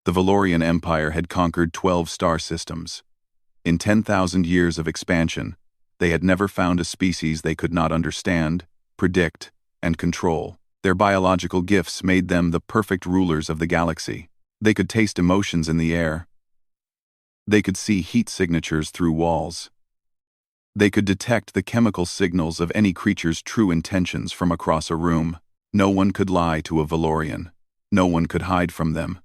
The Valorian Empire had conquered 12 star systems. In 10,000 years of expansion, they had never found a species they could not understand, predict, and control. Their biological gifts made them the perfect rulers of the galaxy. They could taste emotions in the air. They could see heat signatures through walls. They could detect the chemical signals of any creature's true intentions from across a room. No one could lie to a Valorian. No one could hide from them.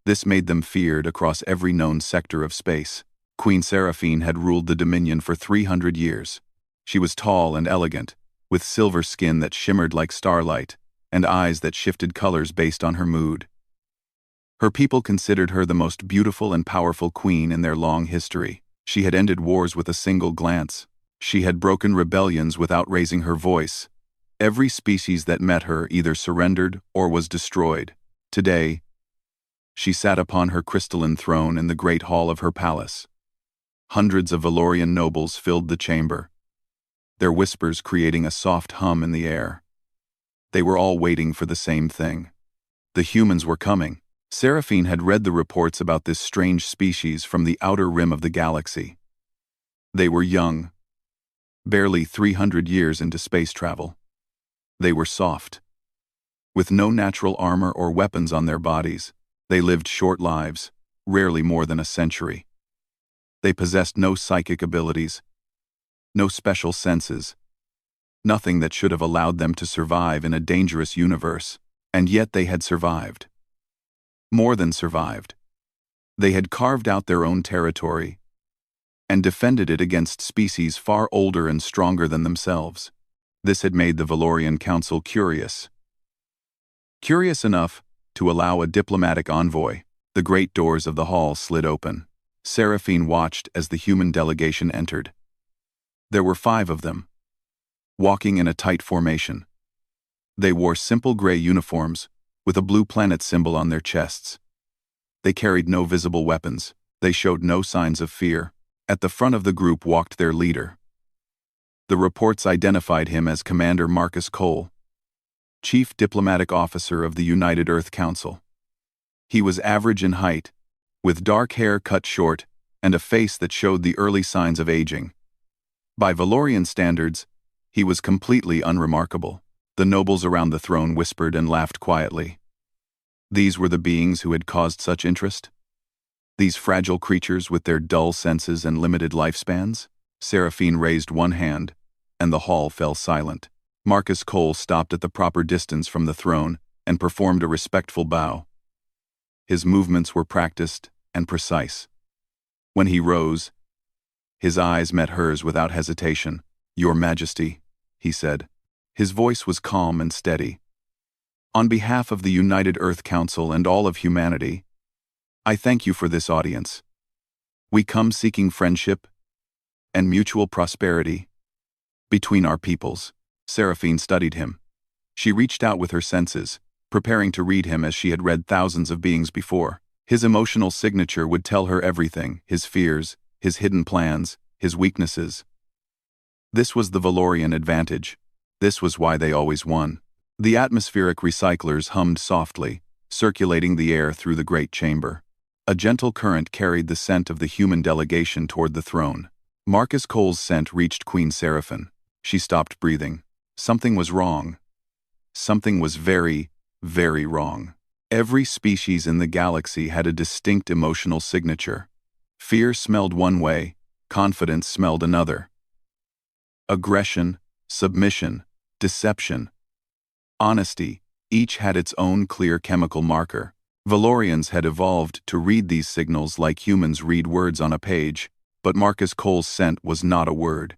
This made them feared across every known sector of space. Queen Seraphine had ruled the Dominion for 300 years. She was tall and elegant, with silver skin that shimmered like starlight, and eyes that shifted colors based on her mood. Her people considered her the most beautiful and powerful queen in their long history. She had ended wars with a single glance. She had broken rebellions without raising her voice. Every species that met her either surrendered or was destroyed. Today, she sat upon her crystalline throne in the great hall of her palace. Hundreds of Valorian nobles filled the chamber, their whispers creating a soft hum in the air. They were all waiting for the same thing. The humans were coming. Seraphine had read the reports about this strange species from the outer rim of the galaxy. They were young, barely 300 years into space travel. They were soft. With no natural armor or weapons on their bodies, they lived short lives, rarely more than a century. They possessed no psychic abilities, no special senses, nothing that should have allowed them to survive in a dangerous universe, and yet they had survived. More than survived. They had carved out their own territory and defended it against species far older and stronger than themselves. This had made the Valorian Council curious. Curious enough to allow a diplomatic envoy. The great doors of the hall slid open. Seraphine watched as the human delegation entered. There were 5 of them, walking in a tight formation. They wore simple gray uniforms, with a blue planet symbol on their chests. They carried no visible weapons. They showed no signs of fear. At the front of the group walked their leader. The reports identified him as Commander Marcus Cole, Chief Diplomatic Officer of the United Earth Council. He was average in height, with dark hair cut short and a face that showed the early signs of aging. By Valorian standards, he was completely unremarkable. The nobles around the throne whispered and laughed quietly. These were the beings who had caused such interest? These fragile creatures with their dull senses and limited lifespans? Seraphine raised one hand, and the hall fell silent. Marcus Cole stopped at the proper distance from the throne and performed a respectful bow. His movements were practiced and precise. When he rose, his eyes met hers without hesitation. "Your Majesty," he said. His voice was calm and steady. "On behalf of the United Earth Council and all of humanity, I thank you for this audience. We come seeking friendship and mutual prosperity between our peoples." Seraphine studied him. She reached out with her senses, preparing to read him as she had read thousands of beings before. His emotional signature would tell her everything: his fears, his hidden plans, his weaknesses. This was the Valorian advantage. This was why they always won. The atmospheric recyclers hummed softly, circulating the air through the great chamber. A gentle current carried the scent of the human delegation toward the throne. Marcus Cole's scent reached Queen Seraphine. She stopped breathing. Something was wrong. Something was very, very wrong. Every species in the galaxy had a distinct emotional signature. Fear smelled one way, confidence smelled another. Aggression, submission, deception, honesty, each had its own clear chemical marker. Valorians had evolved to read these signals like humans read words on a page, but Marcus Cole's scent was not a word.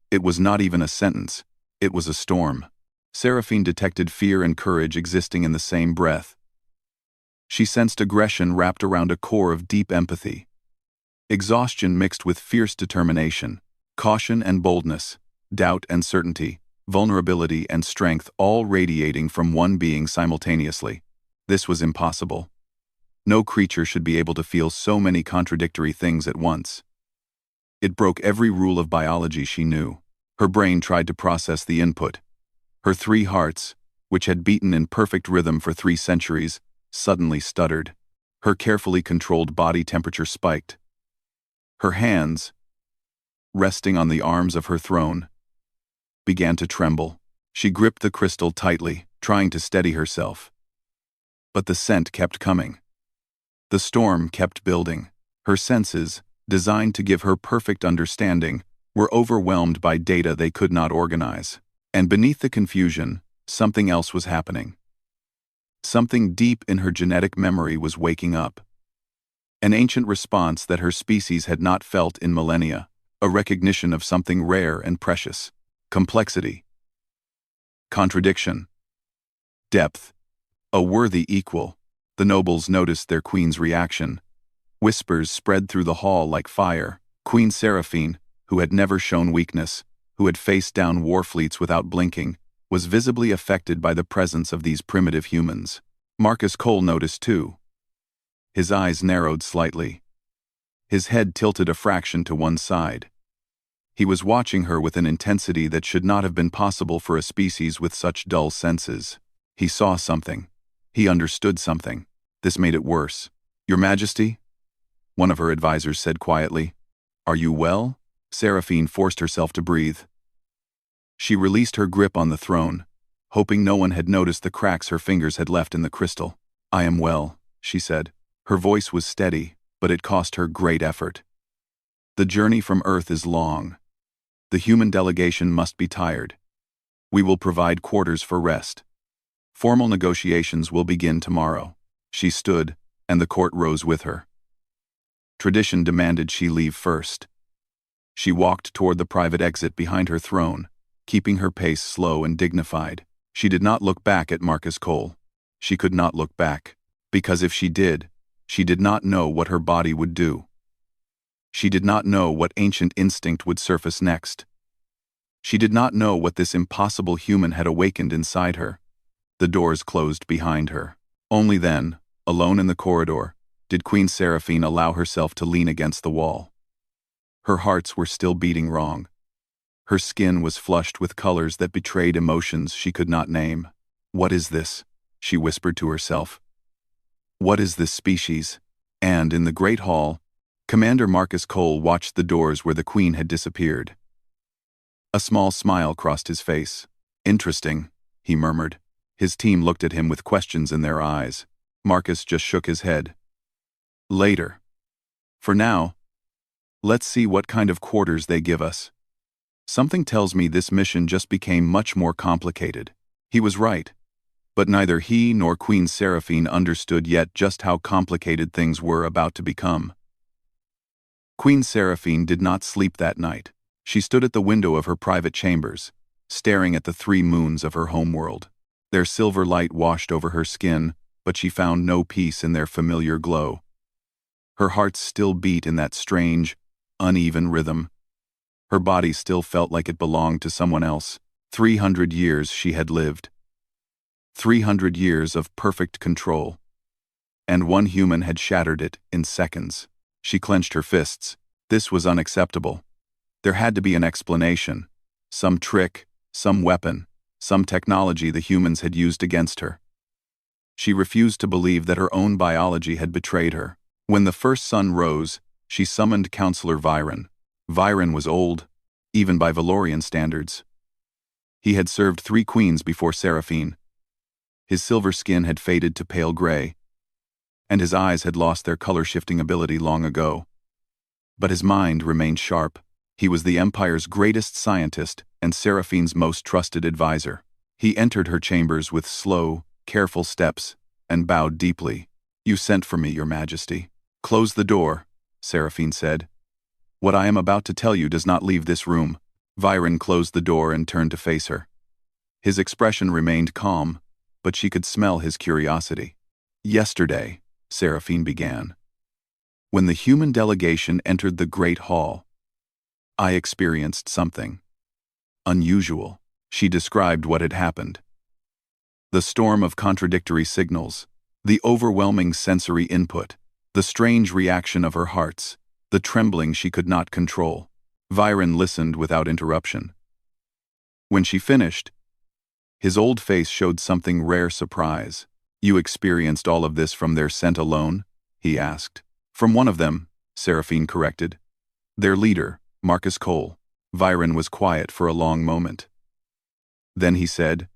It was not even a sentence. It was a storm. Seraphine detected fear and courage existing in the same breath. She sensed aggression wrapped around a core of deep empathy. Exhaustion mixed with fierce determination, caution and boldness, doubt and certainty, vulnerability and strength, all radiating from one being simultaneously. This was impossible. No creature should be able to feel so many contradictory things at once. It broke every rule of biology she knew. Her brain tried to process the input. Her 3 hearts, which had beaten in perfect rhythm for 3 centuries, suddenly stuttered. Her carefully controlled body temperature spiked. Her hands, resting on the arms of her throne, began to tremble. She gripped the crystal tightly, trying to steady herself. But the scent kept coming. The storm kept building. Her senses, designed to give her perfect understanding, were overwhelmed by data they could not organize. And beneath the confusion, something else was happening. Something deep in her genetic memory was waking up. An ancient response that her species had not felt in millennia, a recognition of something rare and precious. Complexity. Contradiction. Depth. A worthy equal. The nobles noticed their queen's reaction. Whispers spread through the hall like fire. Queen Seraphine, who had never shown weakness, who had faced down war fleets without blinking, was visibly affected by the presence of these primitive humans. Marcus Cole noticed too. His eyes narrowed slightly. His head tilted a fraction to one side. He was watching her with an intensity that should not have been possible for a species with such dull senses. He saw something. He understood something. This made it worse. "Your Majesty?" one of her advisors said quietly. "Are you well?" Seraphine forced herself to breathe. She released her grip on the throne, hoping no one had noticed the cracks her fingers had left in the crystal. "I am well," she said. Her voice was steady, but it cost her great effort. "The journey from Earth is long. The human delegation must be tired. We will provide quarters for rest. Formal negotiations will begin tomorrow." She stood, and the court rose with her. Tradition demanded she leave first. She walked toward the private exit behind her throne, keeping her pace slow and dignified. She did not look back at Marcus Cole. She could not look back, because if she did not know what her body would do. She did not know what ancient instinct would surface next. She did not know what this impossible human had awakened inside her. The doors closed behind her. Only then, alone in the corridor, did Queen Seraphine allow herself to lean against the wall. Her hearts were still beating wrong. Her skin was flushed with colors that betrayed emotions she could not name. "What is this?" she whispered to herself. "What is this species?" And in the great hall, Commander Marcus Cole watched the doors where the queen had disappeared. A small smile crossed his face. "Interesting," he murmured. His team looked at him with questions in their eyes. Marcus just shook his head. "Later. For now, let's see what kind of quarters they give us." Something tells me this mission just became much more complicated. He was right. But neither he nor Queen Seraphine understood yet just how complicated things were about to become. Queen Seraphine did not sleep that night. She stood at the window of her private chambers, staring at the 3 moons of her homeworld. Their silver light washed over her skin, but she found no peace in their familiar glow. Her heart still beat in that strange, uneven rhythm. Her body still felt like it belonged to someone else. 300 years she had lived. 300 years of perfect control. And one human had shattered it in seconds. She clenched her fists. This was unacceptable. There had to be an explanation. Some trick, some weapon, some technology the humans had used against her. She refused to believe that her own biology had betrayed her. When the first sun rose, she summoned Counselor Viren. Viren was old, even by Valorian standards. He had served 3 queens before Seraphine. His silver skin had faded to pale gray, and his eyes had lost their color-shifting ability long ago. But his mind remained sharp. He was the Empire's greatest scientist and Seraphine's most trusted advisor. He entered her chambers with slow, careful steps and bowed deeply. "You sent for me, Your Majesty." "Close the door," Seraphine said. "What I am about to tell you does not leave this room." Viren closed the door and turned to face her. His expression remained calm, but she could smell his curiosity. "Yesterday," Seraphine began, "when the human delegation entered the Great Hall, I experienced something unusual." She described what had happened. The storm of contradictory signals, the overwhelming sensory input, the strange reaction of her hearts, the trembling she could not control. Viren listened without interruption. When she finished, his old face showed something rare surprise. "You experienced all of this from their scent alone?" he asked. From one of them, Seraphine corrected. Their leader, Marcus Cole. Viren was quiet for a long moment. Then he said,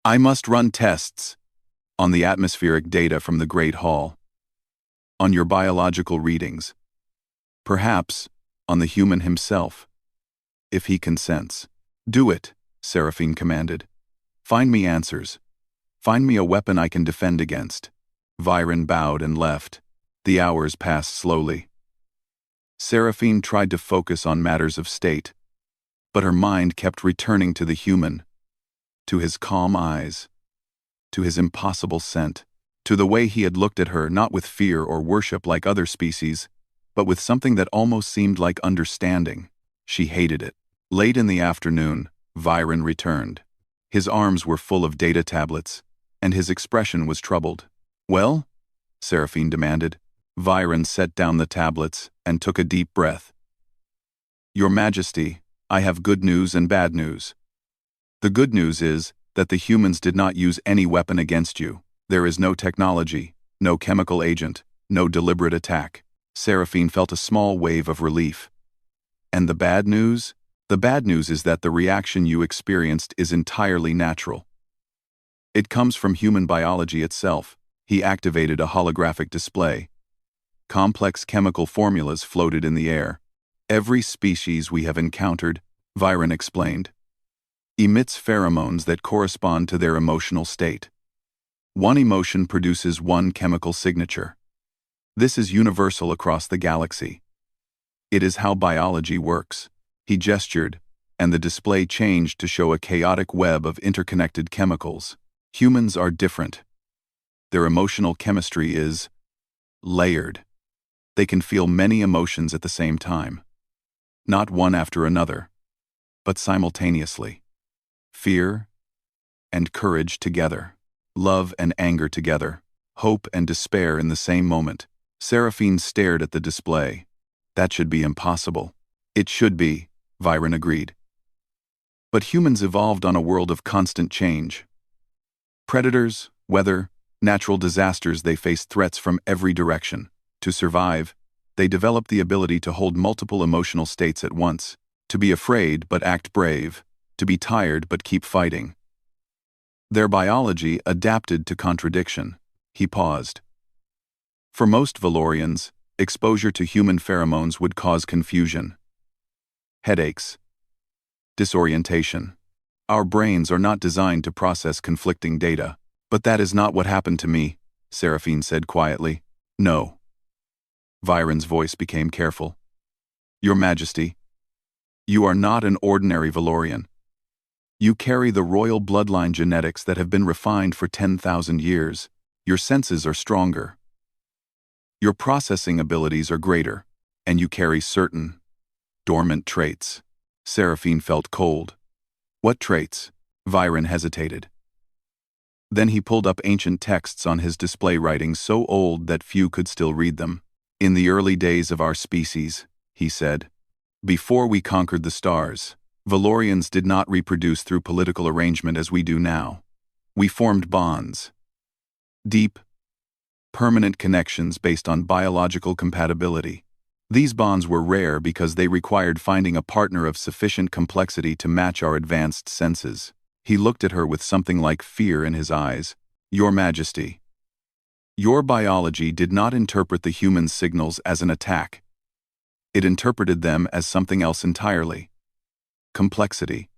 I must run tests on the atmospheric data from the Great Hall, on your biological readings, perhaps on the human himself, if he consents. Do it, Seraphine commanded. Find me answers. Find me a weapon I can defend against. Viren bowed and left. The hours passed slowly. Seraphine tried to focus on matters of state, but her mind kept returning to the human, to his calm eyes, to his impossible scent, to the way he had looked at her not with fear or worship like other species, but with something that almost seemed like understanding. She hated it. Late in the afternoon, Viren returned. His arms were full of data tablets, and his expression was troubled. Well? Seraphine demanded. Viren set down the tablets and took a deep breath. Your Majesty, I have good news and bad news. The good news is that the humans did not use any weapon against you. There is no technology, no chemical agent, no deliberate attack. Seraphine felt a small wave of relief. And the bad news? The bad news is that the reaction you experienced is entirely natural. It comes from human biology itself. He activated a holographic display. Complex chemical formulas floated in the air. Every species we have encountered, Viren explained, emits pheromones that correspond to their emotional state. One emotion produces one chemical signature. This is universal across the galaxy. It is how biology works. He gestured, and the display changed to show a chaotic web of interconnected chemicals. Humans are different. Their emotional chemistry is layered. They can feel many emotions at the same time. Not one after another, but simultaneously. Fear and courage together. Love and anger together. Hope and despair in the same moment. Seraphine stared at the display. That should be impossible. It should be, Viren agreed. But humans evolved on a world of constant change. Predators, weather, natural disasters, they faced threats from every direction. To survive, they developed the ability to hold multiple emotional states at once, to be afraid but act brave, to be tired but keep fighting. Their biology adapted to contradiction. He paused. For most Valorians, exposure to human pheromones would cause confusion, headaches, disorientation. Our brains are not designed to process conflicting data. But that is not what happened to me, Seraphine said quietly. No. Viren's voice became careful. Your Majesty, you are not an ordinary Valorian. You carry the royal bloodline genetics that have been refined for 10,000 years. Your senses are stronger. Your processing abilities are greater, and you carry certain dormant traits. Seraphine felt cold. What traits? Viren hesitated. Then he pulled up ancient texts on his display, writings so old that few could still read them. In the early days of our species, he said, before we conquered the stars, Valorians did not reproduce through political arrangement as we do now. We formed bonds. Deep, permanent connections based on biological compatibility. These bonds were rare because they required finding a partner of sufficient complexity to match our advanced senses. He looked at her with something like fear in his eyes. Your Majesty, your biology did not interpret the human signals as an attack. It interpreted them as something else entirely. Complexity.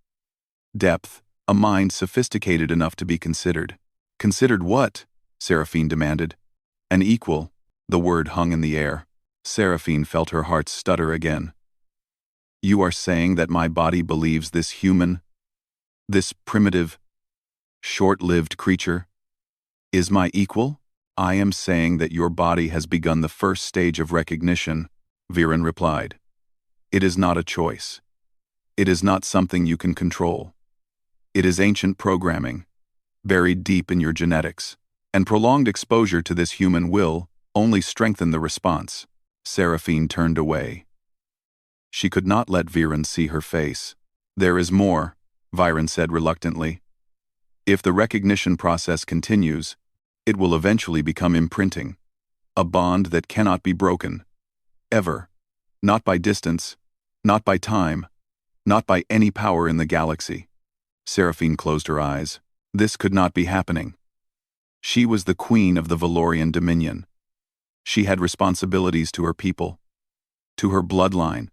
Depth. A mind sophisticated enough to be considered. Considered what? Seraphine demanded. An equal. The word hung in the air. Seraphine felt her heart stutter again. You are saying that my body believes this human, this primitive, short-lived creature, is my equal? I am saying that your body has begun the first stage of recognition, Viren replied. It is not a choice. It is not something you can control. It is ancient programming, buried deep in your genetics, and prolonged exposure to this human will only strengthen the response. Seraphine turned away. She could not let Viren see her face. There is more, Viren said reluctantly. If the recognition process continues, it will eventually become imprinting. A bond that cannot be broken. Ever. Not by distance, not by time, not by any power in the galaxy. Seraphine closed her eyes. This could not be happening. She was the queen of the Valorian Dominion. She had responsibilities to her people, to her bloodline,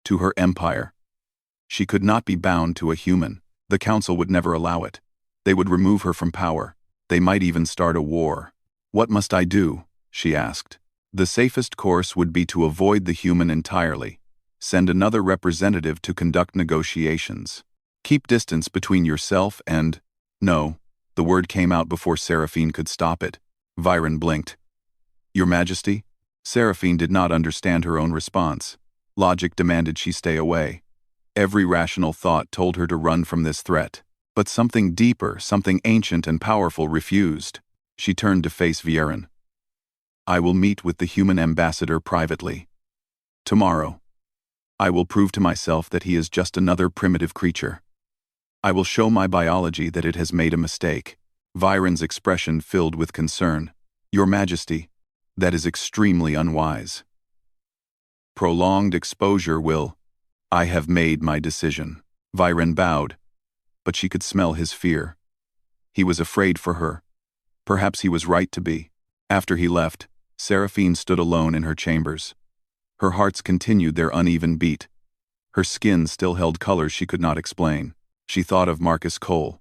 to her empire. She could not be bound to a human. The council would never allow it. They would remove her from power. They might even start a war. What must I do? She asked. The safest course would be to avoid the human entirely. Send another representative to conduct negotiations. Keep distance between yourself and— No, the word came out before Seraphine could stop it. Viren blinked. Your Majesty? Seraphine did not understand her own response. Logic demanded she stay away. Every rational thought told her to run from this threat. But something deeper, something ancient and powerful refused. She turned to face Viren. I will meet with the human ambassador privately. Tomorrow. I will prove to myself that he is just another primitive creature. I will show my biology that it has made a mistake. Viren's expression filled with concern. Your Majesty, that is extremely unwise. Prolonged exposure will— I have made my decision. Viren bowed, but she could smell his fear. He was afraid for her. Perhaps he was right to be. After he left, Seraphine stood alone in her chambers. Her hearts continued their uneven beat. Her skin still held colors she could not explain. She thought of Marcus Cole,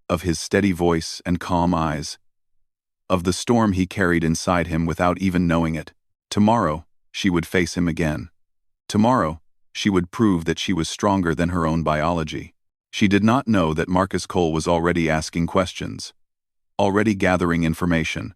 of his steady voice and calm eyes, of the storm he carried inside him without even knowing it. Tomorrow, she would face him again. Tomorrow, she would prove that she was stronger than her own biology. She did not know that Marcus Cole was already asking questions, already gathering information,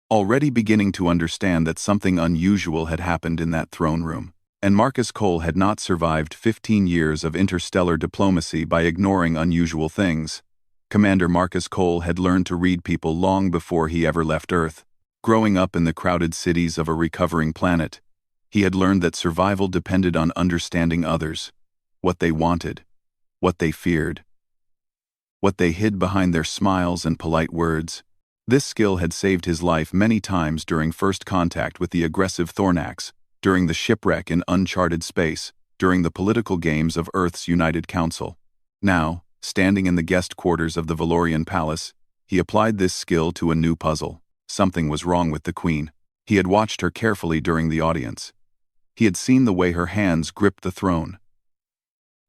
already beginning to understand that something unusual had happened in that throne room. And Marcus Cole had not survived 15 years of interstellar diplomacy by ignoring unusual things. Commander Marcus Cole had learned to read people long before he ever left Earth. Growing up in the crowded cities of a recovering planet, he had learned that survival depended on understanding others, what they wanted, what they feared, what they hid behind their smiles and polite words. This skill had saved his life many times during first contact with the aggressive Thornax, during the shipwreck in uncharted space, during the political games of Earth's United Council. Now, standing in the guest quarters of the Valorian Palace, he applied this skill to a new puzzle. Something was wrong with the Queen. He had watched her carefully during the audience. He had seen the way her hands gripped the throne.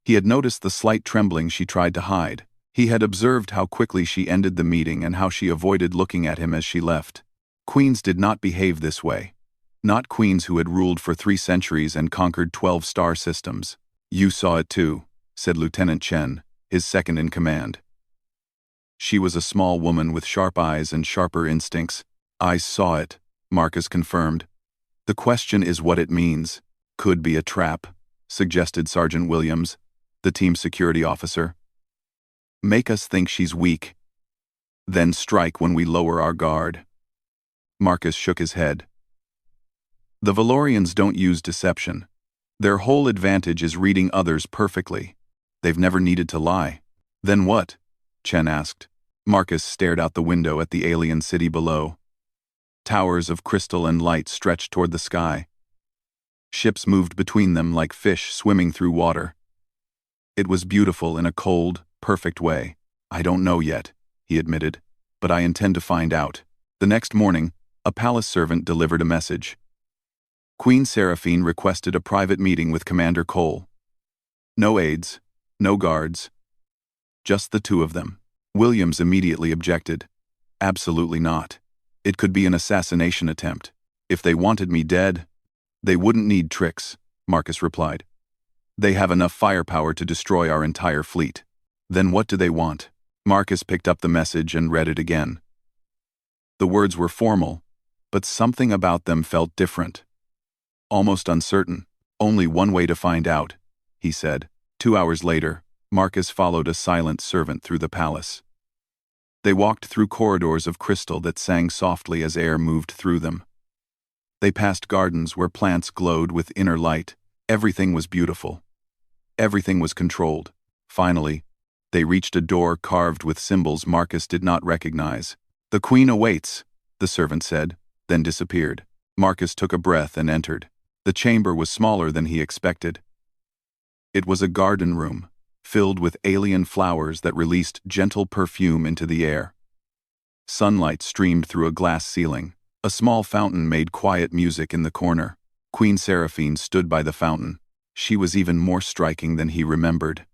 He had noticed the slight trembling she tried to hide. He had observed how quickly she ended the meeting and how she avoided looking at him as she left. Queens did not behave this way. Not queens who had ruled for 3 centuries and conquered 12 star systems. You saw it too, said Lieutenant Chen, his second in command. She was a small woman with sharp eyes and sharper instincts. I saw it, Marcus confirmed. The question is what it means. Could be a trap, suggested Sergeant Williams, the team security officer. Make us think she's weak. Then strike when we lower our guard. Marcus shook his head. The Valorians don't use deception. Their whole advantage is reading others perfectly. They've never needed to lie. Then what? Chen asked. Marcus stared out the window at the alien city below. Towers of crystal and light stretched toward the sky. Ships moved between them like fish swimming through water. It was beautiful in a cold, perfect way. I don't know yet, he admitted, but I intend to find out. The next morning, a palace servant delivered a message. Queen Seraphine requested a private meeting with Commander Cole. No aides, no guards. Just the 2 of them. Williams immediately objected. Absolutely not. It could be an assassination attempt. If they wanted me dead, they wouldn't need tricks, Marcus replied. They have enough firepower to destroy our entire fleet. Then what do they want? Marcus picked up the message and read it again. The words were formal, but something about them felt different. Almost uncertain. Only one way to find out, he said. 2 hours later, Marcus followed a silent servant through the palace. They walked through corridors of crystal that sang softly as air moved through them. They passed gardens where plants glowed with inner light. Everything was beautiful. Everything was controlled. Finally, they reached a door carved with symbols Marcus did not recognize. The Queen awaits, the servant said, then disappeared. Marcus took a breath and entered. The chamber was smaller than he expected. It was a garden room, filled with alien flowers that released gentle perfume into the air. Sunlight streamed through a glass ceiling. A small fountain made quiet music in the corner. Queen Seraphine stood by the fountain. She was even more striking than he remembered.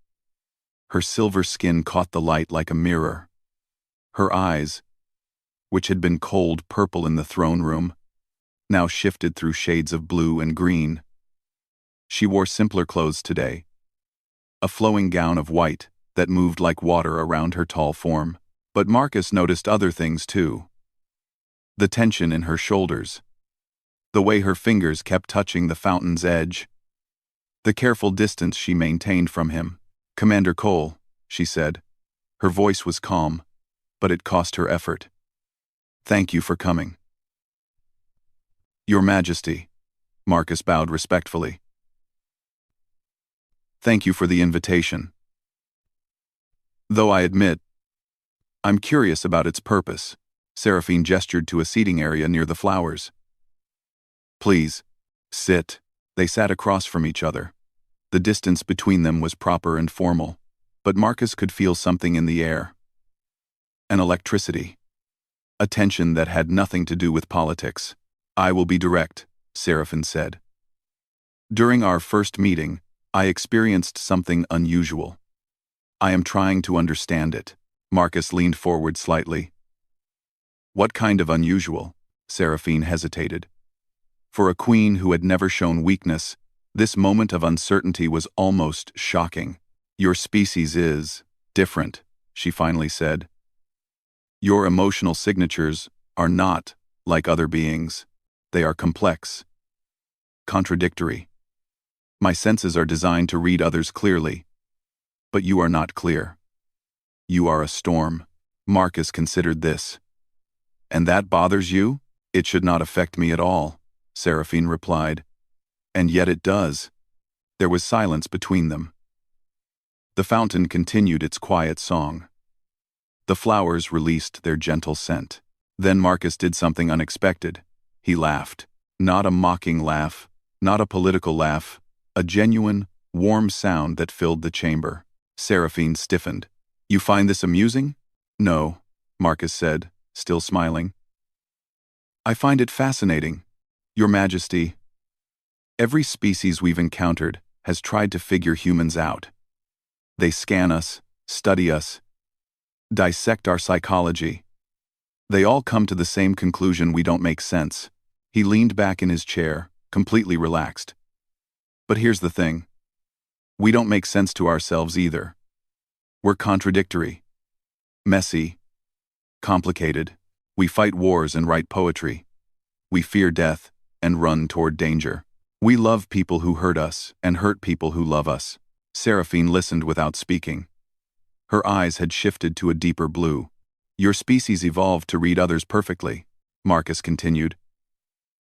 Her silver skin caught the light like a mirror. Her eyes, which had been cold purple in the throne room, now shifted through shades of blue and green. She wore simpler clothes today, a flowing gown of white that moved like water around her tall form. But Marcus noticed other things too. The tension in her shoulders, the way her fingers kept touching the fountain's edge, the careful distance she maintained from him. "Commander Cole," she said. Her voice was calm, but it cost her effort. "Thank you for coming." "Your Majesty," Marcus bowed respectfully. "Thank you for the invitation. Though I admit, I'm curious about its purpose." Seraphine gestured to a seating area near the flowers. "Please, sit." They sat across from each other. The distance between them was proper and formal, but Marcus could feel something in the air. An electricity. A tension that had nothing to do with politics. "I will be direct," Seraphine said. "During our first meeting, I experienced something unusual. I am trying to understand it." Marcus leaned forward slightly. "What kind of unusual?" Seraphine hesitated. For a queen who had never shown weakness, this moment of uncertainty was almost shocking. "Your species is different," she finally said. "Your emotional signatures are not like other beings. They are complex, contradictory. My senses are designed to read others clearly, but you are not clear. You are a storm." Marcus considered this. "And that bothers you?" "It should not affect me at all," Seraphine replied. "And yet it does." There was silence between them. The fountain continued its quiet song. The flowers released their gentle scent. Then Marcus did something unexpected. He laughed. Not a mocking laugh, not a political laugh, a genuine, warm sound that filled the chamber. Seraphine stiffened. "You find this amusing?" "No," Marcus said, still smiling. "I find it fascinating, Your Majesty. Every species we've encountered has tried to figure humans out. They scan us, study us, dissect our psychology. They all come to the same conclusion: we don't make sense." He leaned back in his chair, completely relaxed. "But here's the thing. We don't make sense to ourselves either. We're contradictory, messy, complicated. We fight wars and write poetry. We fear death and run toward danger. We love people who hurt us and hurt people who love us." Seraphine listened without speaking. Her eyes had shifted to a deeper blue. "Your species evolved to read others perfectly," Marcus continued.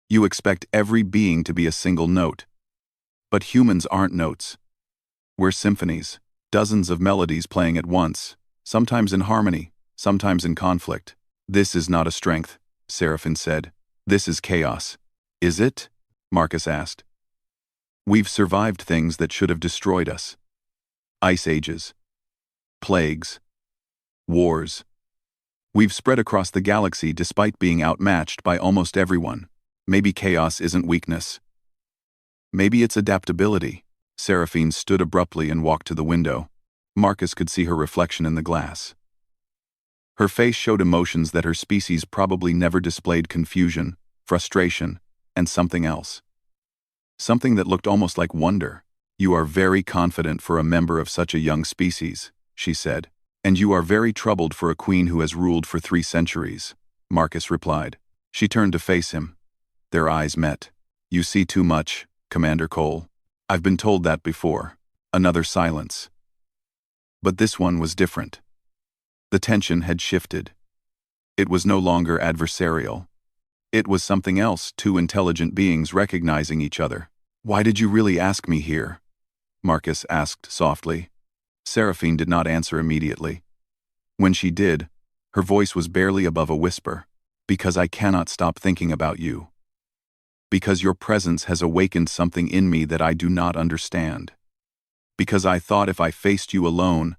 "You expect every being to be a single note. But humans aren't notes. We're symphonies, dozens of melodies playing at once, sometimes in harmony, sometimes in conflict. This is not a strength," Seraphine said. "This is chaos." "Is it?" Marcus asked. "We've survived things that should have destroyed us. Ice ages, plagues, wars. We've spread across the galaxy despite being outmatched by almost everyone. Maybe chaos isn't weakness. Maybe it's adaptability." Seraphine stood abruptly and walked to the window. Marcus could see her reflection in the glass. Her face showed emotions that her species probably never displayed: confusion, frustration, and something else. Something that looked almost like wonder. "You are very confident for a member of such a young species," she said. "And you are very troubled for a queen who has ruled for 3 centuries, Marcus replied. She turned to face him. Their eyes met. "You see too much, Commander Cole." "I've been told that before." Another silence. But this one was different. The tension had shifted. It was no longer adversarial. It was something else: 2 intelligent beings recognizing each other. "Why did you really ask me here?" Marcus asked softly. Seraphine did not answer immediately. When she did, her voice was barely above a whisper. Because I cannot stop thinking about you. Because your presence has awakened something in me that I do not understand. Because I thought if I faced you alone,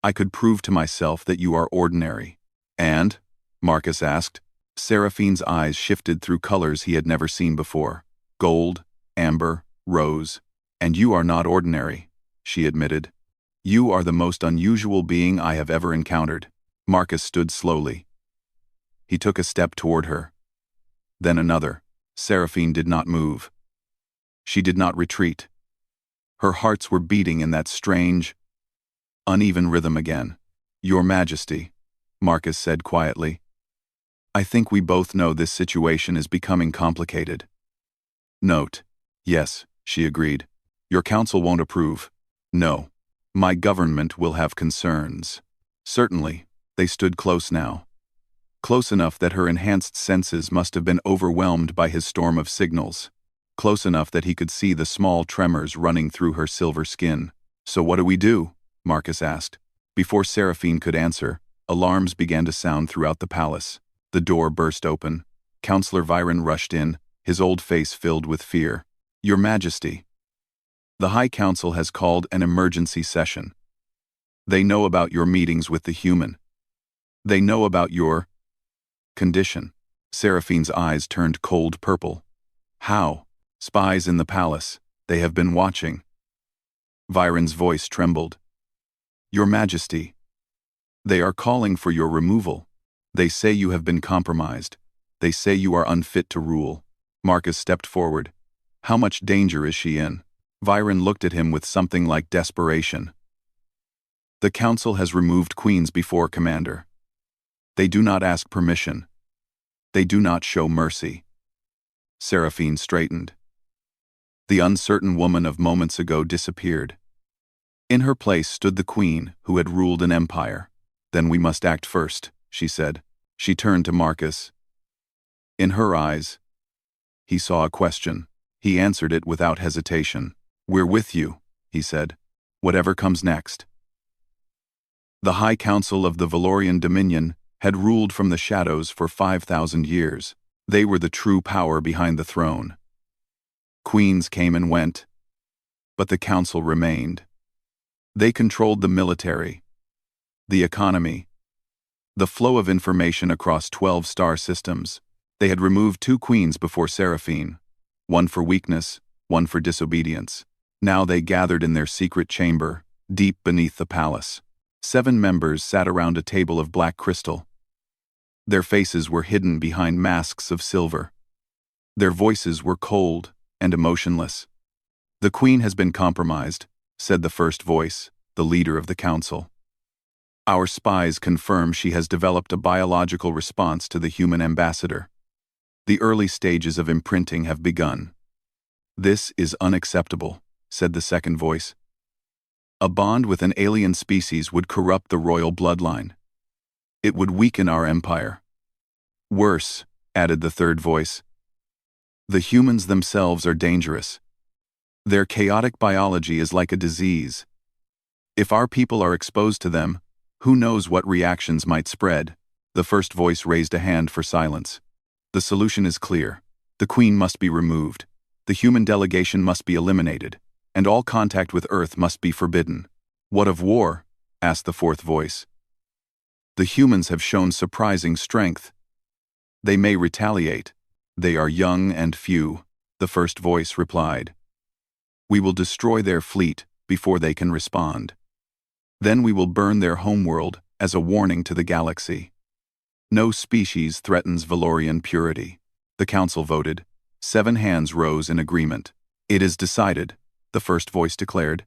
I could prove to myself that you are ordinary. And? Marcus asked. Seraphine's eyes shifted through colors he had never seen before. Gold, amber, rose. And you are not ordinary, she admitted. You are the most unusual being I have ever encountered. Marcus stood slowly. He took a step toward her. Then another. Seraphine did not move. She did not retreat. Her hearts were beating in that strange, uneven rhythm again. Your Majesty, Marcus said quietly. I think we both know this situation is becoming complicated. Note. Yes, she agreed. Your council won't approve. No. My government will have concerns. Certainly, they stood close now. Close enough that her enhanced senses must have been overwhelmed by his storm of signals. Close enough that he could see the small tremors running through her silver skin. So what do we do? Marcus asked. Before Seraphine could answer, alarms began to sound throughout the palace. The door burst open. Counselor Viren rushed in, his old face filled with fear. Your Majesty. The High Council has called an emergency session. They know about your meetings with the human. They know about your condition. Seraphine's eyes turned cold purple. How? Spies in the palace. They have been watching. Viren's voice trembled. Your Majesty. They are calling for your removal. They say you have been compromised. They say you are unfit to rule. Marcus stepped forward. How much danger is she in? Viren looked at him with something like desperation. The council has removed queens before, Commander. They do not ask permission. They do not show mercy. Seraphine straightened. The uncertain woman of moments ago disappeared. In her place stood the queen who had ruled an empire. Then we must act first, she said. She turned to Marcus. In her eyes, he saw a question. He answered it without hesitation. We're with you, he said. Whatever comes next. The High Council of the Valorian Dominion had ruled from the shadows for 5,000 years. They were the true power behind the throne. Queens came and went, but the council remained. They controlled the military, the economy, the flow of information across 12 star systems. They had removed 2 queens before Seraphine, one for weakness, one for disobedience. Now they gathered in their secret chamber, deep beneath the palace. 7 members sat around a table of black crystal. Their faces were hidden behind masks of silver. Their voices were cold and emotionless. The queen has been compromised, said the first voice, the leader of the council. Our spies confirm she has developed a biological response to the human ambassador. The early stages of imprinting have begun. This is unacceptable, said the second voice. A bond with an alien species would corrupt the royal bloodline. It would weaken our empire. Worse, added the third voice. The humans themselves are dangerous. Their chaotic biology is like a disease. If our people are exposed to them, who knows what reactions might spread? The first voice raised a hand for silence. The solution is clear. The queen must be removed. The human delegation must be eliminated, and all contact with Earth must be forbidden. What of war? Asked the fourth voice. The humans have shown surprising strength. They may retaliate. They are young and few, the first voice replied. We will destroy their fleet before they can respond. Then we will burn their homeworld as a warning to the galaxy. No species threatens Valorian purity. The council voted. 7 hands rose in agreement. It is decided, the first voice declared.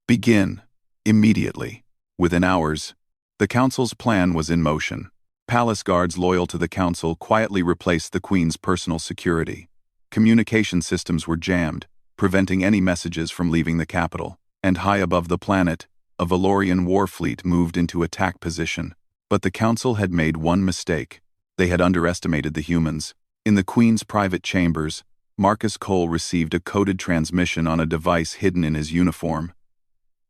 Begin. Immediately. Within hours, the council's plan was in motion. Palace guards loyal to the council quietly replaced the queen's personal security. Communication systems were jammed, preventing any messages from leaving the capital. And high above the planet, a Valorian war fleet moved into attack position. But the council had made one mistake. They had underestimated the humans. In the queen's private chambers, Marcus Cole received a coded transmission on a device hidden in his uniform.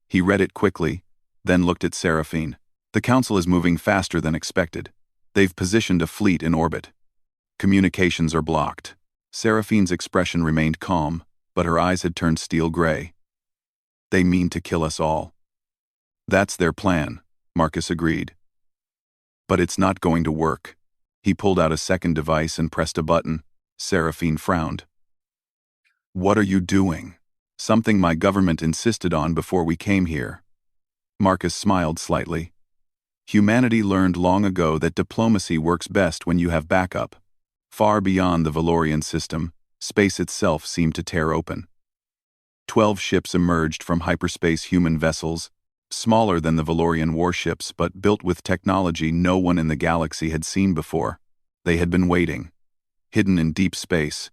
He read it quickly, then looked at Seraphine. The council is moving faster than expected. They've positioned a fleet in orbit. Communications are blocked. Seraphine's expression remained calm, but her eyes had turned steel gray. They mean to kill us all. That's their plan, Marcus agreed. But it's not going to work. He pulled out a second device and pressed a button. Seraphine frowned. What are you doing? Something my government insisted on before we came here. Marcus smiled slightly. Humanity learned long ago that diplomacy works best when you have backup. Far beyond the Valorian system, space itself seemed to tear open. 12 ships emerged from hyperspace human vessels, smaller than the Valorian warships but built with technology no one in the galaxy had seen before. They had been waiting, hidden in deep space,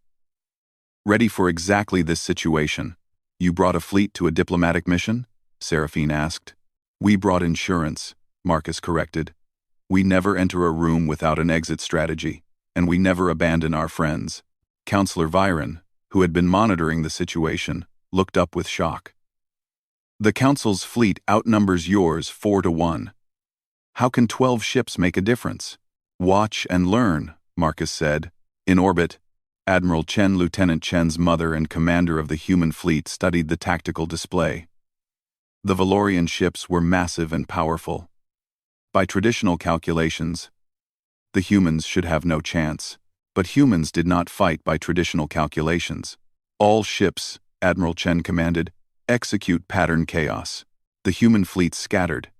ready for exactly this situation. You brought a fleet to a diplomatic mission? Seraphine asked. We brought insurance, Marcus corrected. We never enter a room without an exit strategy, and we never abandon our friends. Counselor Viren, who had been monitoring the situation, looked up with shock. The Council's fleet outnumbers yours 4-1. How can 12 ships make a difference? Watch and learn, Marcus said. In orbit, Admiral Chen, Lieutenant Chen's mother and commander of the human fleet, studied the tactical display. The Valorian ships were massive and powerful. By traditional calculations, the humans should have no chance. But humans did not fight by traditional calculations. All ships, Admiral Chen commanded, execute pattern chaos. The human fleet scattered.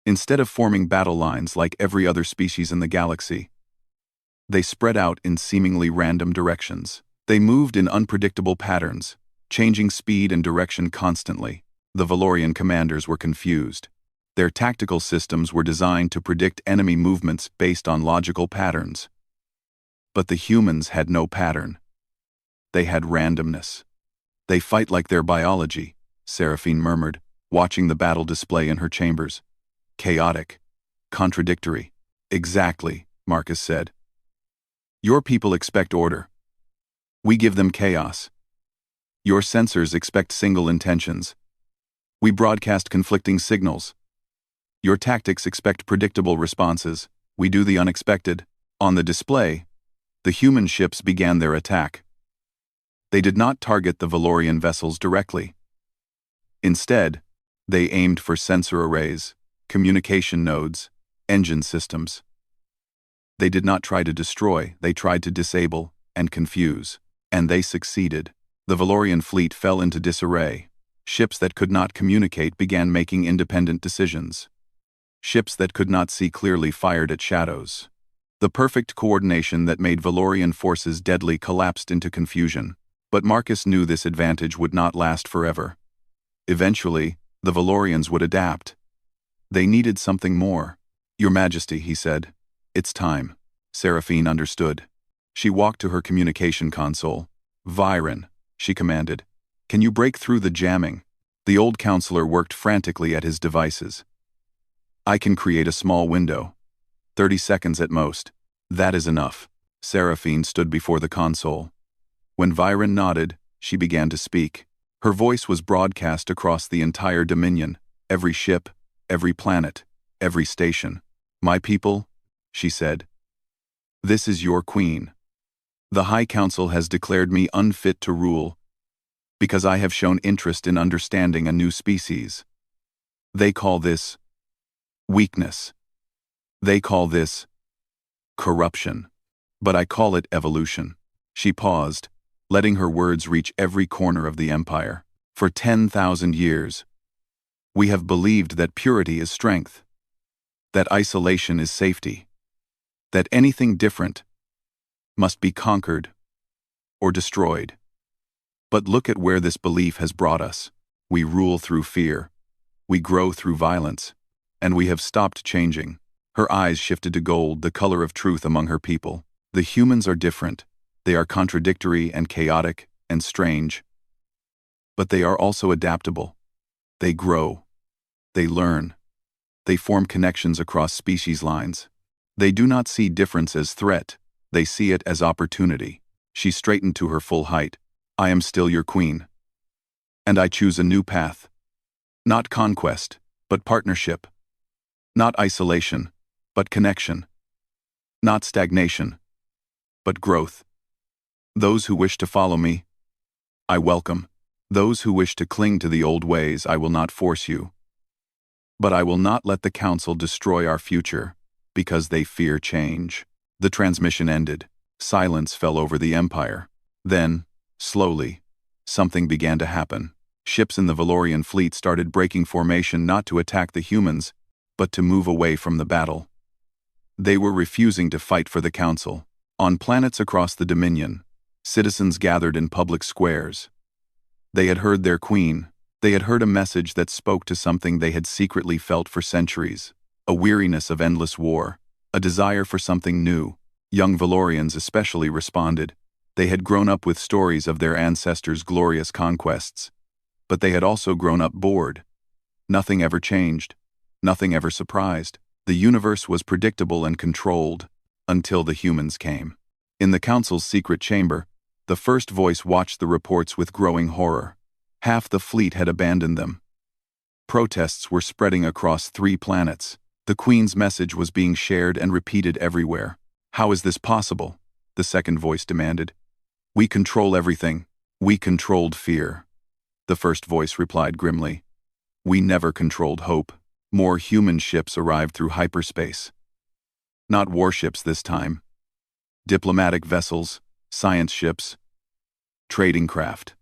Instead of forming battle lines like every other species in the galaxy, they spread out in seemingly random directions. They moved in unpredictable patterns, changing speed and direction constantly. The Valorian commanders were confused. Their tactical systems were designed to predict enemy movements based on logical patterns. But the humans had no pattern. They had randomness. They fight like their biology, Seraphine murmured, watching the battle display in her chambers. Chaotic. Contradictory. Exactly, Marcus said. Your people expect order. We give them chaos. Your sensors expect single intentions. We broadcast conflicting signals. Your tactics expect predictable responses. We do the unexpected. On the display, the human ships began their attack. They did not target the Valorian vessels directly. Instead, they aimed for sensor arrays, communication nodes, engine systems. They did not try to destroy, they tried to disable and confuse. And they succeeded. The Valorian fleet fell into disarray. Ships that could not communicate began making independent decisions. Ships that could not see clearly fired at shadows. The perfect coordination that made Valorian forces deadly collapsed into confusion. But Marcus knew this advantage would not last forever. Eventually, the Valorians would adapt. They needed something more. Your Majesty, he said. It's time. Seraphine understood. She walked to her communication console. Viren, she commanded. Can you break through the jamming? The old counselor worked frantically at his devices. I can create a small window. 30 seconds at most. That is enough. Seraphine stood before the console. When Viren nodded, she began to speak. Her voice was broadcast across the entire Dominion, every ship, every planet, every station. My people, she said. This is your queen. The High Council has declared me unfit to rule because I have shown interest in understanding a new species. They call this weakness. They call this corruption. But I call it evolution. She paused, letting her words reach every corner of the empire. For 10,000 years, we have believed that purity is strength, that isolation is safety, that anything different must be conquered or destroyed. But look at where this belief has brought us. We rule through fear, we grow through violence, and we have stopped changing. Her eyes shifted to gold, the color of truth among her people. The humans are different. They are contradictory and chaotic and strange. But they are also adaptable. They grow. They learn. They form connections across species lines. They do not see difference as threat. They see it as opportunity. She straightened to her full height. I am still your queen. And I choose a new path. Not conquest, but partnership. Not isolation, but connection. Not stagnation, but growth. Those who wish to follow me, I welcome. Those who wish to cling to the old ways, I will not force you. But I will not let the Council destroy our future, because they fear change. The transmission ended. Silence fell over the Empire. Then, slowly, something began to happen. Ships in the Valorian fleet started breaking formation not to attack the humans, but to move away from the battle. They were refusing to fight for the Council. On planets across the Dominion, citizens gathered in public squares. They had heard their queen. They had heard a message that spoke to something they had secretly felt for centuries, a weariness of endless war, a desire for something new. Young Valorians especially responded. They had grown up with stories of their ancestors' glorious conquests, but they had also grown up bored. Nothing ever changed. Nothing ever surprised. The universe was predictable and controlled, until the humans came. In the Council's secret chamber, the first voice watched the reports with growing horror. Half the fleet had abandoned them. Protests were spreading across 3 planets. The Queen's message was being shared and repeated everywhere. How is this possible? The second voice demanded. We control everything. We controlled fear. The first voice replied grimly. We never controlled hope. More human ships arrived through hyperspace. Not warships this time. Diplomatic vessels, science ships, trading craft.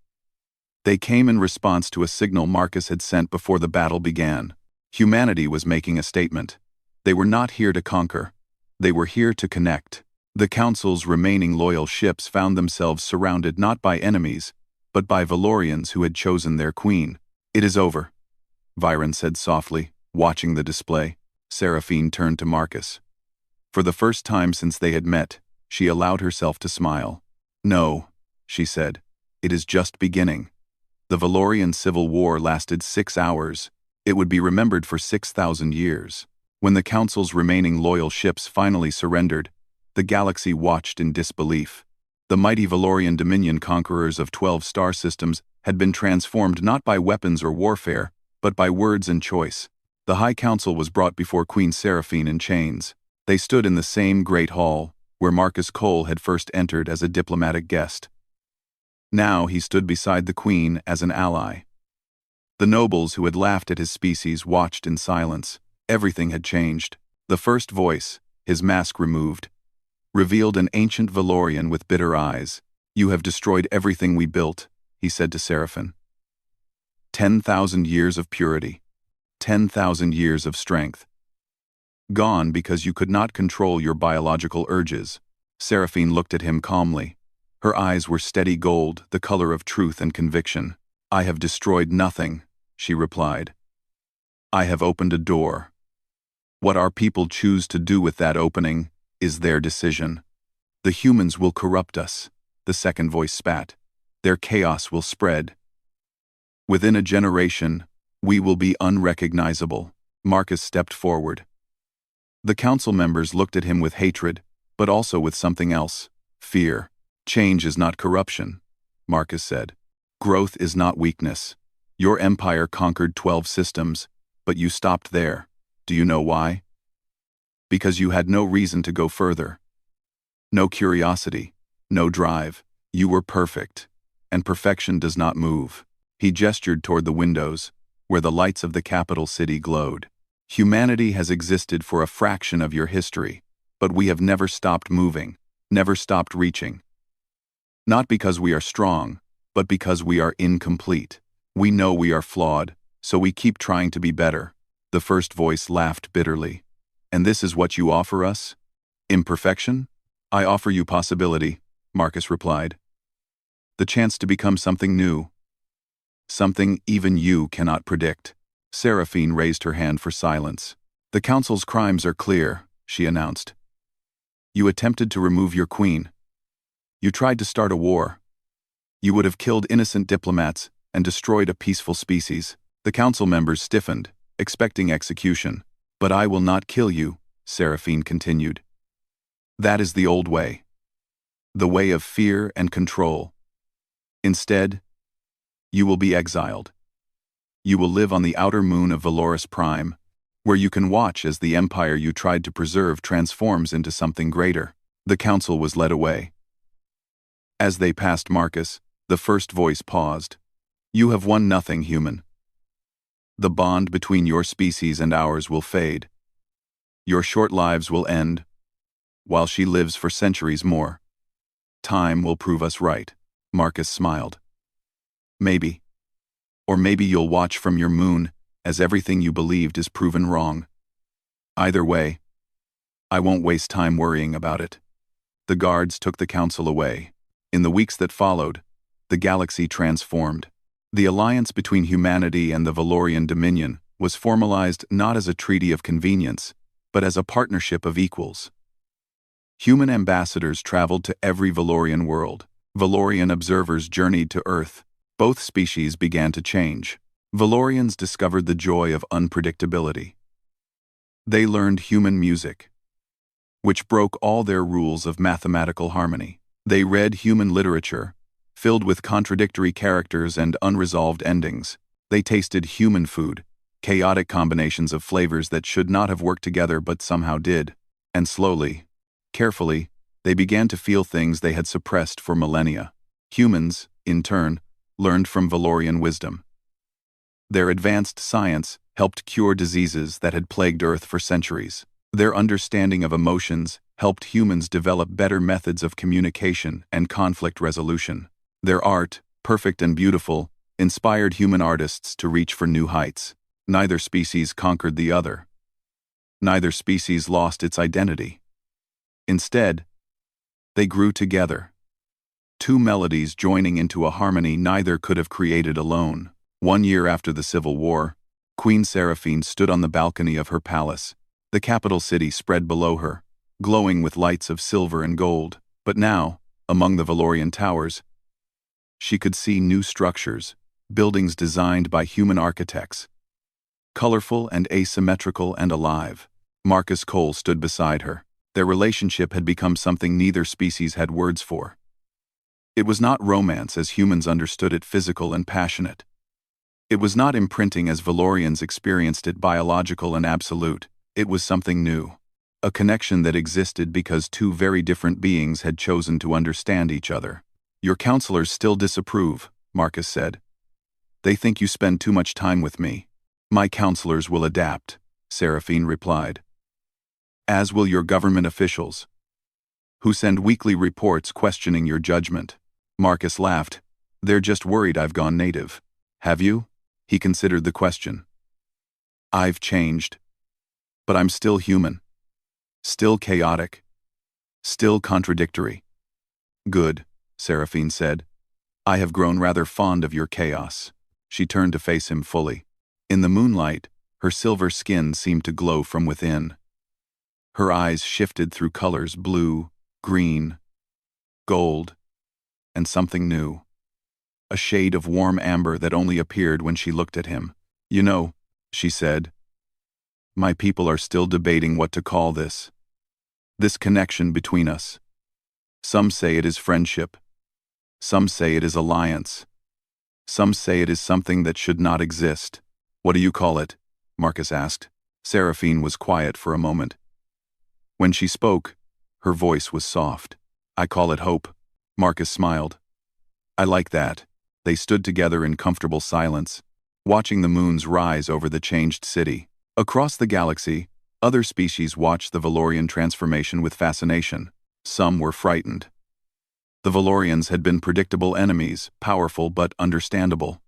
They came in response to a signal Marcus had sent before the battle began. Humanity was making a statement. They were not here to conquer. They were here to connect. The Council's remaining loyal ships found themselves surrounded not by enemies, but by Valorians who had chosen their queen. It is over, Viren said softly, watching the display. Seraphine turned to Marcus. For the first time since they had met, she allowed herself to smile. No, she said. It is just beginning. The Valorian Civil War lasted 6 hours. It would be remembered for 6,000 years. When the Council's remaining loyal ships finally surrendered, the galaxy watched in disbelief. The mighty Valorian Dominion conquerors of 12 star systems had been transformed not by weapons or warfare, but by words and choice. The High Council was brought before Queen Seraphine in chains. They stood in the same great hall, where Marcus Cole had first entered as a diplomatic guest. Now he stood beside the Queen as an ally. The nobles who had laughed at his species watched in silence. Everything had changed. The first voice, his mask removed, revealed an ancient Valorian with bitter eyes. You have destroyed everything we built, he said to Seraphine. 10,000 years of purity. 10,000 years of strength. Gone because you could not control your biological urges. Seraphine looked at him calmly. Her eyes were steady gold, the color of truth and conviction. I have destroyed nothing, she replied. I have opened a door. What our people choose to do with that opening is their decision. The humans will corrupt us, the second voice spat. Their chaos will spread. Within a generation, we will be unrecognizable. Marcus stepped forward. The council members looked at him with hatred, but also with something else, fear. Change is not corruption, Marcus said. Growth is not weakness. Your empire conquered 12 systems, but you stopped there. Do you know why? Because you had no reason to go further. No curiosity, no drive. You were perfect, and perfection does not move. He gestured toward the windows, where the lights of the capital city glowed. Humanity has existed for a fraction of your history, but we have never stopped moving, never stopped reaching. Not because we are strong, but because we are incomplete. We know we are flawed, so we keep trying to be better. The first voice laughed bitterly. And this is what you offer us? Imperfection? I offer you possibility, Marcus replied. The chance to become something new. Something even you cannot predict. Seraphine raised her hand for silence. The council's crimes are clear, she announced. You attempted to remove your queen. You tried to start a war. You would have killed innocent diplomats and destroyed a peaceful species. The council members stiffened, expecting execution. But I will not kill you, Seraphine continued. That is the old way. The way of fear and control. Instead, you will be exiled. You will live on the outer moon of Valoris Prime, where you can watch as the empire you tried to preserve transforms into something greater. The council was led away. As they passed Marcus, the first voice paused. You have won nothing, human. The bond between your species and ours will fade. Your short lives will end, while she lives for centuries more. Time will prove us right. Marcus smiled. Maybe. Or maybe you'll watch from your moon as everything you believed is proven wrong. Either way, I won't waste time worrying about it. The guards took the council away. In the weeks that followed, the galaxy transformed. The alliance between humanity and the Valorian Dominion was formalized not as a treaty of convenience, but as a partnership of equals. Human ambassadors traveled to every Valorian world. Valorian observers journeyed to Earth. Both species began to change. Valorians discovered the joy of unpredictability. They learned human music, which broke all their rules of mathematical harmony. They read human literature, filled with contradictory characters and unresolved endings. They tasted human food, chaotic combinations of flavors that should not have worked together but somehow did. And slowly, carefully, they began to feel things they had suppressed for millennia. Humans, in turn, learned from Valorian wisdom. Their advanced science helped cure diseases that had plagued Earth for centuries. Their understanding of emotions helped humans develop better methods of communication and conflict resolution. Their art, perfect and beautiful, inspired human artists to reach for new heights. Neither species conquered the other. Neither species lost its identity. Instead, they grew together. Two melodies joining into a harmony neither could have created alone. 1 year after the Civil War, Queen Seraphine stood on the balcony of her palace. The capital city spread below her, glowing with lights of silver and gold. But now, among the Valorian towers, she could see new structures, buildings designed by human architects. Colorful and asymmetrical and alive. Marcus Cole stood beside her. Their relationship had become something neither species had words for. It was not romance as humans understood it, physical and passionate. It was not imprinting as Valorians experienced it, biological and absolute. It was something new. A connection that existed because two very different beings had chosen to understand each other. Your counselors still disapprove, Marcus said. They think you spend too much time with me. My counselors will adapt, Seraphine replied. As will your government officials, who send weekly reports questioning your judgment. Marcus laughed. They're just worried I've gone native. Have you? He considered the question. I've changed. But I'm still human. Still chaotic. Still contradictory. Good, Seraphine said. I have grown rather fond of your chaos. She turned to face him fully. In the moonlight, her silver skin seemed to glow from within. Her eyes shifted through colors: blue, green, gold, and something new. A shade of warm amber that only appeared when she looked at him. You know, she said, my people are still debating what to call this. This connection between us. Some say it is friendship. Some say it is alliance. Some say it is something that should not exist. What do you call it? Marcus asked. Seraphine was quiet for a moment. When she spoke, her voice was soft. I call it hope. Marcus smiled. I like that. They stood together in comfortable silence, watching the moons rise over the changed city. Across the galaxy, other species watched the Valorian transformation with fascination. Some were frightened. The Valorians had been predictable enemies, powerful but understandable.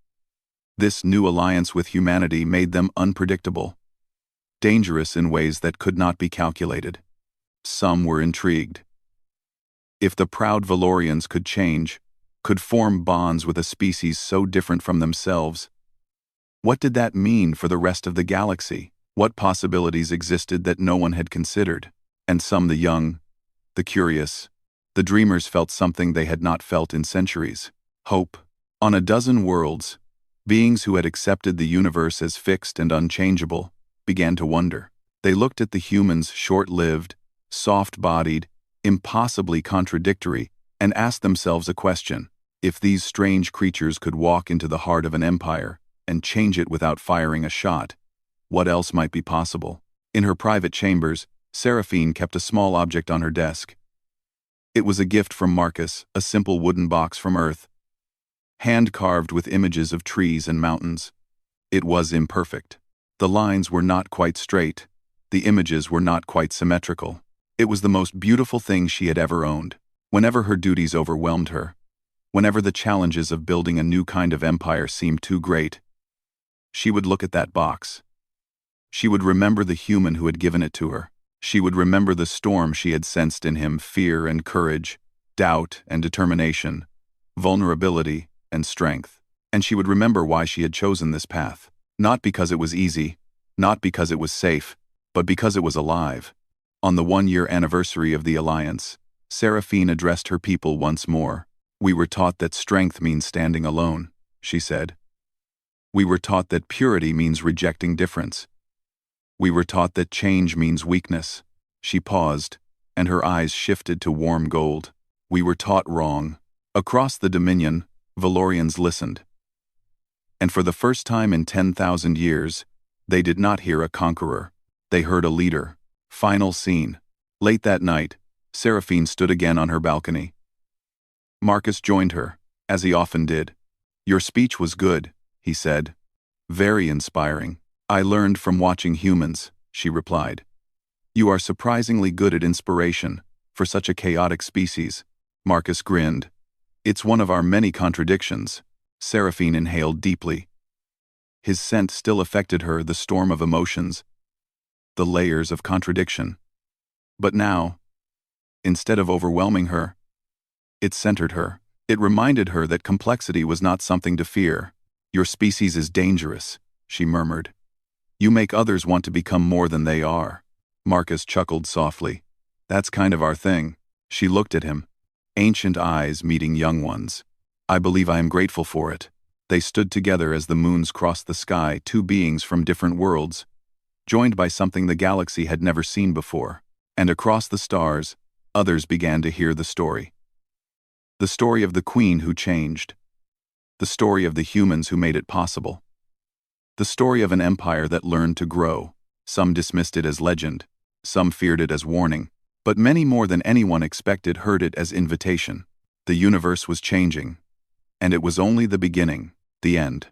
This new alliance with humanity made them unpredictable, dangerous in ways that could not be calculated. Some were intrigued. If the proud Valorians could change, could form bonds with a species so different from themselves, what did that mean for the rest of the galaxy? What possibilities existed that no one had considered? And some, the young, the curious, the dreamers, felt something they had not felt in centuries. Hope. On a dozen worlds, beings who had accepted the universe as fixed and unchangeable began to wonder. They looked at the humans, short-lived, soft-bodied, impossibly contradictory, and asked themselves a question. If these strange creatures could walk into the heart of an empire and change it without firing a shot, What else might be possible? In her private chambers, Seraphine kept a small object on her desk. It was a gift from Marcus, a simple wooden box from Earth, hand-carved with images of trees and mountains. It was imperfect. The lines were not quite straight. The images were not quite symmetrical. It was the most beautiful thing she had ever owned. Whenever her duties overwhelmed her, whenever the challenges of building a new kind of empire seemed too great, she would look at that box. She would remember the human who had given it to her. She would remember the storm she had sensed in him, fear and courage, doubt and determination, vulnerability and strength. And she would remember why she had chosen this path. Not because it was easy, not because it was safe, but because it was alive. On the 1-year anniversary of the Alliance, Seraphine addressed her people once more. "We were taught that strength means standing alone," she said. "We were taught that purity means rejecting difference. We were taught that change means weakness." She paused, and her eyes shifted to warm gold. "We were taught wrong." Across the Dominion, Valorians listened. And for the first time in 10,000 years, they did not hear a conqueror. They heard a leader. Final scene. Late that night, Seraphine stood again on her balcony. Marcus joined her, as he often did. "Your speech was good," he said. "Very inspiring." "I learned from watching humans," she replied. "You are surprisingly good at inspiration, for such a chaotic species." Marcus grinned. "It's one of our many contradictions." Seraphine inhaled deeply. His scent still affected her, the storm of emotions, the layers of contradiction. But now, instead of overwhelming her, it centered her. It reminded her that complexity was not something to fear. "Your species is dangerous," she murmured. "You make others want to become more than they are." Marcus chuckled softly. "That's kind of our thing." She looked at him, ancient eyes meeting young ones. "I believe I am grateful for it." They stood together as the moons crossed the sky, two beings from different worlds, joined by something the galaxy had never seen before. And across the stars, others began to hear the story. The story of the queen who changed. The story of the humans who made it possible. The story of an empire that learned to grow. Some dismissed it as legend, some feared it as warning, but many more than anyone expected heard it as invitation. The universe was changing, and it was only the beginning, the end.